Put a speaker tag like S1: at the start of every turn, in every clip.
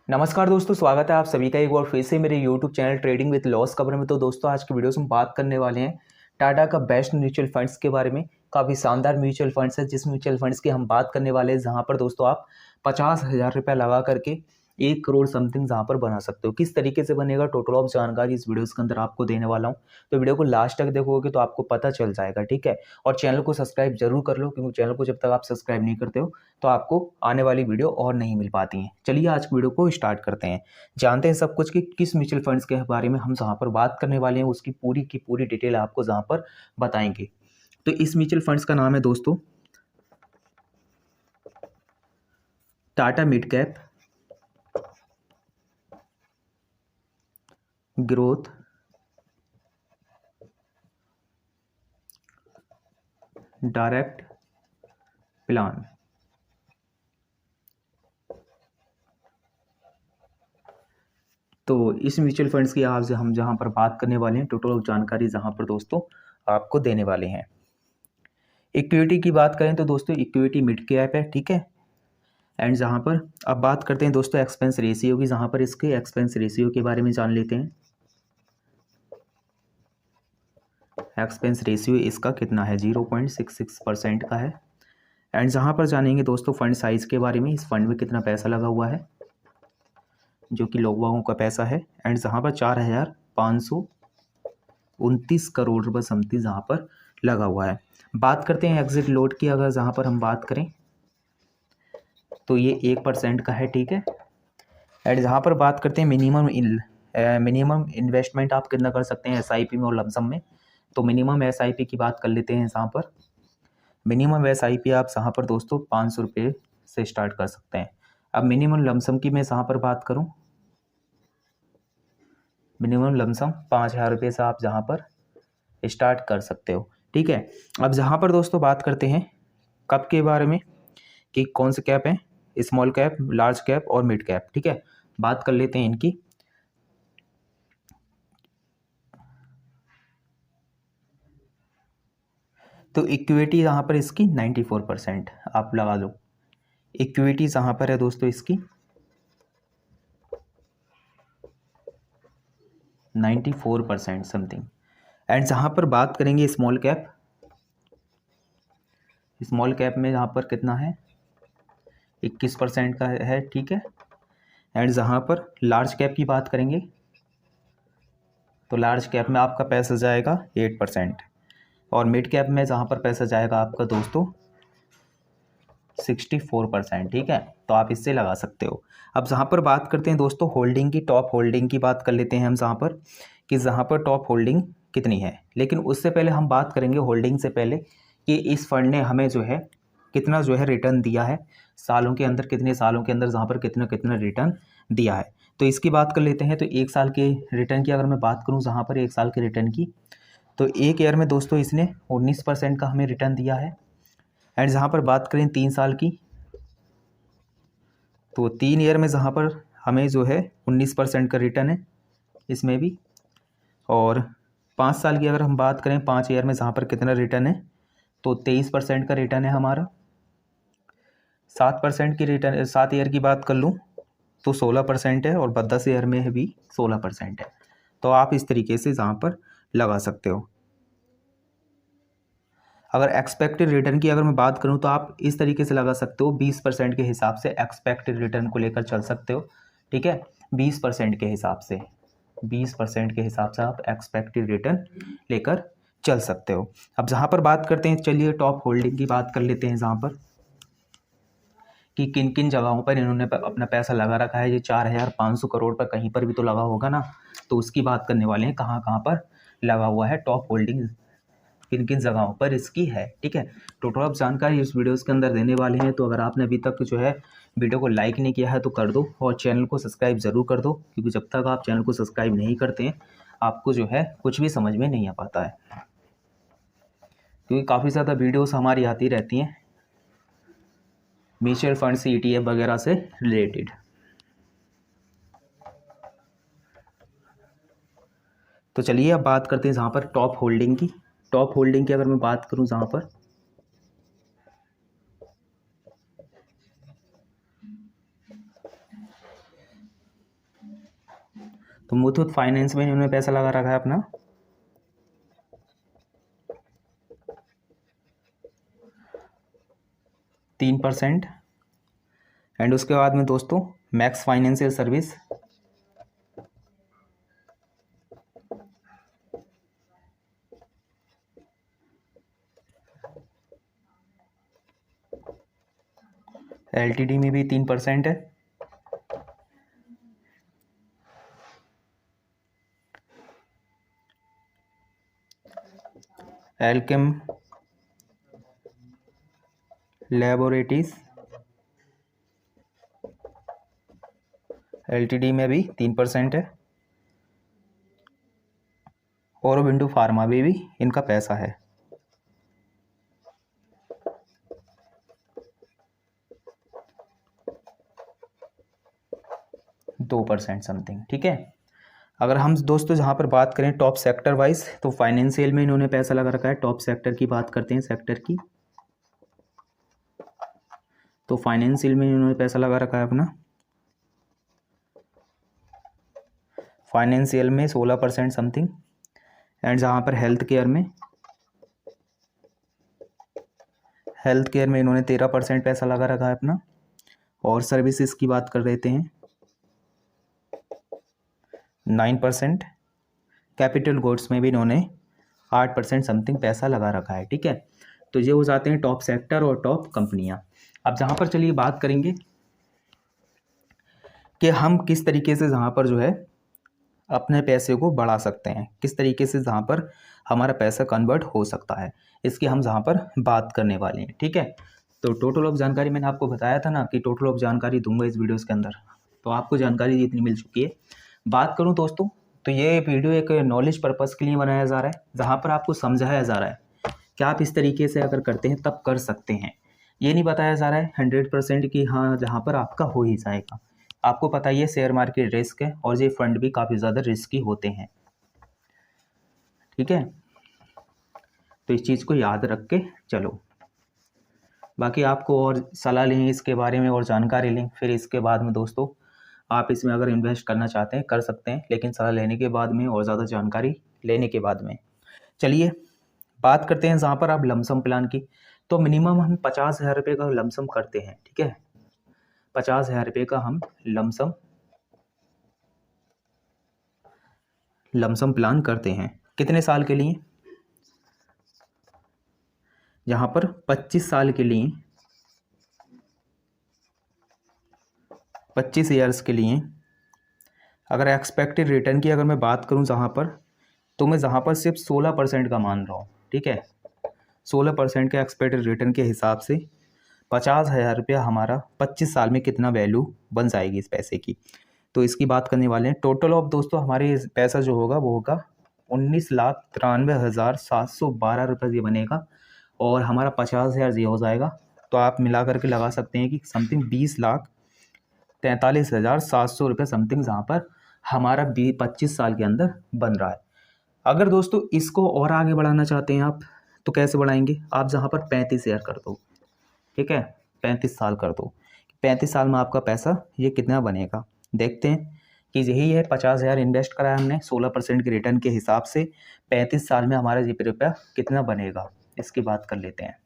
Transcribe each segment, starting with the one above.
S1: नमस्कार दोस्तों, स्वागत है आप सभी का एक बार फिर से मेरे YouTube channel trading with loss खबर में। तो दोस्तों आज की वीडियो में बात करने वाले हैं टाटा का बेस्ट म्यूचुअल फंड्स के बारे में। काफ़ी शानदार म्यूचुअल फंड्स है, जिस म्यूचुअल फंड्स की हम बात करने वाले हैं जहां पर दोस्तों आप 50,000 रुपये लगा करके 1 करोड़ समथिंग जहां पर बना सकते हो। किस तरीके से बनेगा टोटल ऑफ जानकारी इस वीडियो के अंदर आपको देने वाला हूँ। तो वीडियो को लास्ट तक देखोगे तो आपको पता चल जाएगा, ठीक है। और चैनल को सब्सक्राइब जरूर कर लो, क्योंकि चैनल को जब तक आप सब्सक्राइब नहीं करते हो तो आपको आने वाली वीडियो और नहीं मिल पाती हैं। चलिए आज की वीडियो को स्टार्ट करते हैं, जानते हैं सब कुछ कि किस म्यूचुअल फंड्स के बारे में हम जहाँ पर बात करने वाले हैं, उसकी पूरी की पूरी डिटेल आपको जहाँ पर बताएंगे। तो इस म्यूचुअल फंड्स का नाम है दोस्तों Tata mid cap growth direct plan. तो इस म्यूचुअल फंड्स की आज हम जहाँ पर बात करने वाले हैं, टोटल जानकारी जहाँ पर दोस्तों आपको देने वाले हैं। इक्विटी की बात करें तो दोस्तों इक्विटी मिड कैप है, ठीक है। एंड जहाँ पर अब बात करते हैं दोस्तों एक्सपेंस रेशियो की, जहाँ पर इसके एक्सपेंस रेशियो के बारे में जान लेते हैं। एक्सपेंस रेशियो इसका कितना है, 0.66% का है। एंड जहाँ पर जानेंगे दोस्तों फंड साइज के बारे में, इस फंड में कितना पैसा लगा हुआ है, जो कि लोगों का पैसा है। एंड जहाँ पर 4,529 करोड़ रुपये समथिंग जहाँ पर लगा हुआ है। बात करते हैं एग्जिट लोड की, अगर जहाँ पर हम बात करें तो ये 1% का है, ठीक है। एंड जहाँ पर बात करते हैं मिनिमम इन्वेस्टमेंट आप कितना कर सकते हैं SIP में और लमसम में, तो मिनिमम SIP की बात कर लेते हैं। जहाँ पर मिनिमम SIP आप जहाँ पर दोस्तों 500 रुपये से स्टार्ट कर सकते हैं। अब मिनिमम लमसम की मैं जहाँ पर बात करूँ, मिनिमम लमसम 5,000 रुपये से आप जहाँ पर स्टार्ट कर सकते हो, ठीक है। अब जहाँ पर दोस्तों बात करते हैं कप के बारे में कि कौन से कैप हैं, स्मॉल कैप, लार्ज कैप और मिड कैप, ठीक है। बात कर लेते हैं इनकी। तो इक्विटी यहाँ पर इसकी 94% आप लगा लो। इक्विटी जहाँ पर है दोस्तों इसकी 94% समथिंग। एंड जहाँ पर बात करेंगे स्मॉल कैप, स्मॉल कैप में यहाँ पर कितना है, 21% का है, ठीक है। एंड जहाँ पर लार्ज कैप की बात करेंगे तो लार्ज कैप में आपका पैसा जाएगा 8%। और मिड कैप में जहाँ पर पैसा जाएगा आपका दोस्तों 64%, ठीक है। तो आप इससे लगा सकते हो। अब जहाँ पर बात करते हैं दोस्तों होल्डिंग की, टॉप होल्डिंग की बात कर लेते हैं हम जहाँ पर कि जहाँ पर टॉप होल्डिंग कितनी है। लेकिन उससे पहले हम बात करेंगे होल्डिंग से पहले कि इस फंड ने हमें जो है कितना जो है रिटर्न दिया है सालों के अंदर, कितने सालों के अंदर जहाँ पर कितना कितना रिटर्न दिया है। तो इसकी बात कर लेते हैं। तो 1 साल के रिटर्न की अगर मैं बात करूँ, जहाँ पर 1 साल के रिटर्न की, तो 1 ईयर में दोस्तों इसने 19% का हमें रिटर्न दिया है। एंड जहाँ पर बात करें 3 साल की, तो 3 ईयर में जहाँ पर हमें जो है 19% का रिटर्न है इसमें भी। और 5 साल की अगर हम बात करें, 5 ईयर में जहाँ पर कितना रिटर्न है, तो 23% का रिटर्न है हमारा। 7% की रिटर्न, 7 ईयर की बात कर लूँ तो 16% है, और 10 ईयर में भी 16% है। तो आप इस तरीके से जहाँ पर लगा सकते हो। अगर एक्सपेक्टेड रिटर्न की अगर मैं बात करूं तो आप इस तरीके से लगा सकते हो, 20% के हिसाब से एक्सपेक्टेड रिटर्न को लेकर चल सकते हो, ठीक है। 20% के हिसाब से, 20% के हिसाब से आप एक्सपेक्टेड रिटर्न लेकर चल सकते हो। अब जहाँ पर बात करते हैं, चलिए टॉप होल्डिंग की बात कर लेते हैं, जहाँ पर कि किन किन जगहों पर इन्होंने अपना पैसा लगा रखा है। ये 4,500 करोड़ पर कहीं पर भी तो लगा होगा ना, तो उसकी बात करने वाले हैं कहाँ कहाँ पर लगा हुआ है, टॉप होल्डिंग किन किन जगहों पर इसकी है, ठीक है। टोटल ऑफ जानकारी इस वीडियोस के अंदर देने वाले हैं। तो अगर आपने अभी तक जो है वीडियो को लाइक नहीं किया है तो कर दो, और चैनल को सब्सक्राइब ज़रूर कर दो, क्योंकि जब तक आप चैनल को सब्सक्राइब नहीं करते हैं आपको जो है कुछ भी समझ में नहीं आ पाता है, क्योंकि काफ़ी ज़्यादा वीडियोस हमारी आती रहती हैं म्यूचुअल फंड से, ETF वगैरह से रिलेटेड। तो चलिए अब बात करते हैं जहाँ पर टॉप होल्डिंग की। टॉप होल्डिंग की अगर मैं बात करूँ, जहाँ पर तो मुथूट फाइनेंस में इन्होंने पैसा लगा रखा है अपना 3%। एंड उसके बाद में दोस्तों मैक्स फाइनेंशियल सर्विस, एलटीडी में भी 3% है। एल्केम लैबोरेटरीज एलटीडी में भी 3% है। औरोबिंदु फार्मा में भी इनका पैसा है 2% समथिंग। ठीक है, अगर हम दोस्तों जहाँ पर बात करें टॉप सेक्टर वाइज, तो फाइनेंशियल में इन्होंने पैसा लगा रखा है। टॉप सेक्टर की बात करते हैं, सेक्टर की, तो फाइनेंशियल में इन्होंने पैसा लगा रखा है अपना फाइनेंशियल में 16% समथिंग। एंड जहाँ पर हेल्थ केयर में इन्होंने 13% पैसा लगा रखा है अपना। और सर्विसेज की बात कर रहे हैं 9%। कैपिटल गुड्स में भी इन्होंने 8% समथिंग पैसा लगा रखा है। ठीक है, तो ये हो जाते हैं टॉप सेक्टर और टॉप कंपनियां। अब जहाँ पर चलिए बात करेंगे कि हम किस तरीके से जहाँ पर जो है अपने पैसे को बढ़ा सकते हैं, किस तरीके से जहाँ पर हमारा पैसा कन्वर्ट हो सकता है, इसकी हम जहाँ पर बात करने वाले हैं। ठीक है, तो टोटल ऑफ जानकारी मैंने आपको बताया था ना कि टोटल ऑफ जानकारी दूंगा इस वीडियोस के अंदर, तो आपको जानकारी इतनी मिल चुकी है। बात करूं दोस्तों तो ये वीडियो एक नॉलेज पर्पस के लिए बनाया जा रहा है, जहाँ पर आपको समझाया जा रहा है कि आप इस तरीके से अगर करते हैं तब कर सकते हैं। ये नहीं बताया जा रहा है 100% कि हाँ जहाँ पर आपका हो ही जाएगा। आपको पता ही है शेयर मार्केट रिस्क है और ये फंड भी काफ़ी ज़्यादा रिस्की होते हैं। ठीक है, तो इस चीज़ को याद रख के चलो। बाकी आपको और सलाह लें इसके बारे में और जानकारी लें, फिर इसके बाद में दोस्तों आप इसमें अगर इन्वेस्ट करना चाहते हैं कर सकते हैं, लेकिन सलाह लेने के बाद में और ज़्यादा जानकारी लेने के बाद में। चलिए बात करते हैं जहाँ पर आप लमसम प्लान की, तो मिनिमम हम 50,000 रुपये का लमसम करते हैं। ठीक है, 50,000 रुपये का हम लमसम प्लान करते हैं। कितने साल के लिए? यहाँ पर 25 साल के लिए, 25 ईयर्स के लिए। अगर एक्सपेक्टेड रिटर्न की अगर मैं बात करूँ जहाँ पर, तो मैं जहाँ पर सिर्फ 16% का मान रहा हूँ। ठीक है, 16% के एक्सपेक्टेड रिटर्न के हिसाब से 50,000 रुपया हमारा 25 साल में कितना वैल्यू बन जाएगी इस पैसे की, तो इसकी बात करने वाले हैं। टोटल ऑफ दोस्तों हमारे पैसा जो होगा वो होगा 19,93,712 रुपये ये बनेगा, और हमारा 50,000 ये हो जाएगा। तो आप मिला करके लगा सकते हैं कि समथिंग 20,43,700 रुपये समथिंग जहाँ पर हमारा 25 साल के अंदर बन रहा है। अगर दोस्तों इसको और आगे बढ़ाना चाहते हैं आप, तो कैसे बढ़ाएंगे? आप जहाँ पर 35 ईयर कर दो। ठीक है, 35 साल कर दो। 35 साल में आपका पैसा ये कितना बनेगा देखते हैं कि यही है 50,000 इन्वेस्ट करा है हमने 16% के रिटर्न के हिसाब से। 35 साल में हमारा ये रुपया कितना बनेगा इसकी बात कर लेते हैं।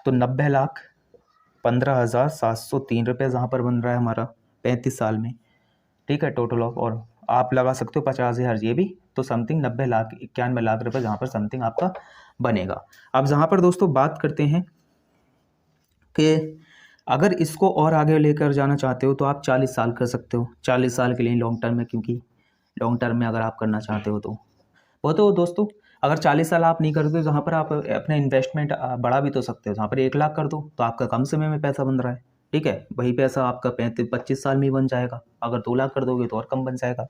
S1: तो 90,15,703 रुपये जहाँ पर बन रहा है हमारा 35 साल में। ठीक है, टोटल ऑफ, और आप लगा सकते हो 50,000 ये भी, तो समथिंग 90,91,00,000 रुपये जहाँ पर समथिंग आपका बनेगा। अब जहाँ पर दोस्तों बात करते हैं कि अगर इसको और आगे लेकर जाना चाहते हो तो आप 40 साल कर सकते हो। 40 साल के लिए लॉन्ग टर्म है, क्योंकि लॉन्ग टर्म में अगर आप करना चाहते हो तो वो तो दोस्तों अगर 40 साल आप नहीं करते, जहाँ पर आप अपना इन्वेस्टमेंट बढ़ा भी तो सकते हो। जहाँ पर 1 लाख कर दो तो आपका कम समय में पैसा बन रहा है। ठीक है, वही पैसा आपका 25 साल में ही बन जाएगा। अगर 2 लाख कर दोगे तो और कम बन जाएगा।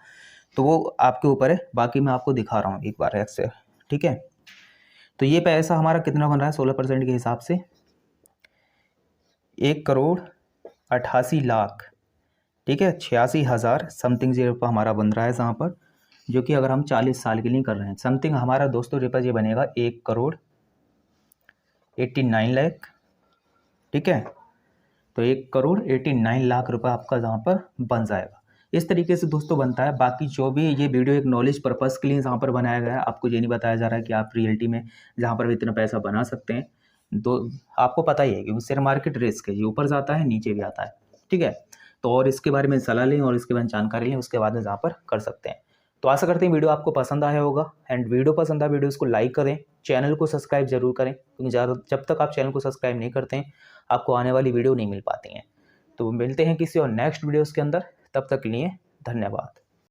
S1: तो वो आपके ऊपर है। बाकी मैं आपको दिखा रहा हूँ एक बार ऐसे। ठीक है, तो ये पैसा हमारा कितना बन रहा है 16% के हिसाब से 1,88,00,000। ठीक है, 86,000 समथिंग ये रुपये हमारा बन रहा है जहाँ पर, जो कि अगर हम 40 साल के लिए कर रहे हैं समथिंग हमारा दोस्तों रुपये ये बनेगा 1,89,00,000। ठीक है, तो 1,89,00,000 रुपये आपका जहाँ पर बन जाएगा। इस तरीके से दोस्तों बनता है। बाकी जो भी ये वीडियो एक नॉलेज पर्पज़ के लिए जहाँ पर बनाया गया है, आपको ये नहीं बताया जा रहा है कि आप रियलिटी में जहाँ पर भी इतना पैसा बना सकते हैं। तो आपको पता ही है कि शेयर मार्केट रिस्क है, ये ऊपर जाता है नीचे भी आता है, ठीक है। तो और इसके बारे में सलाह लें और इसके बारे में जानकारी लें, उसके बाद में जहाँ पर कर सकते हैं। तो आशा करते हैं वीडियो आपको पसंद आया होगा। एंड वीडियो पसंद आया, वीडियोज़ को लाइक करें, चैनल को सब्सक्राइब जरूर करें, क्योंकि जब तक आप चैनल को सब्सक्राइब नहीं करते हैं आपको आने वाली वीडियो नहीं मिल पाती हैं। तो मिलते हैं किसी और नेक्स्ट वीडियोज़ के अंदर, तब तक के लिए धन्यवाद।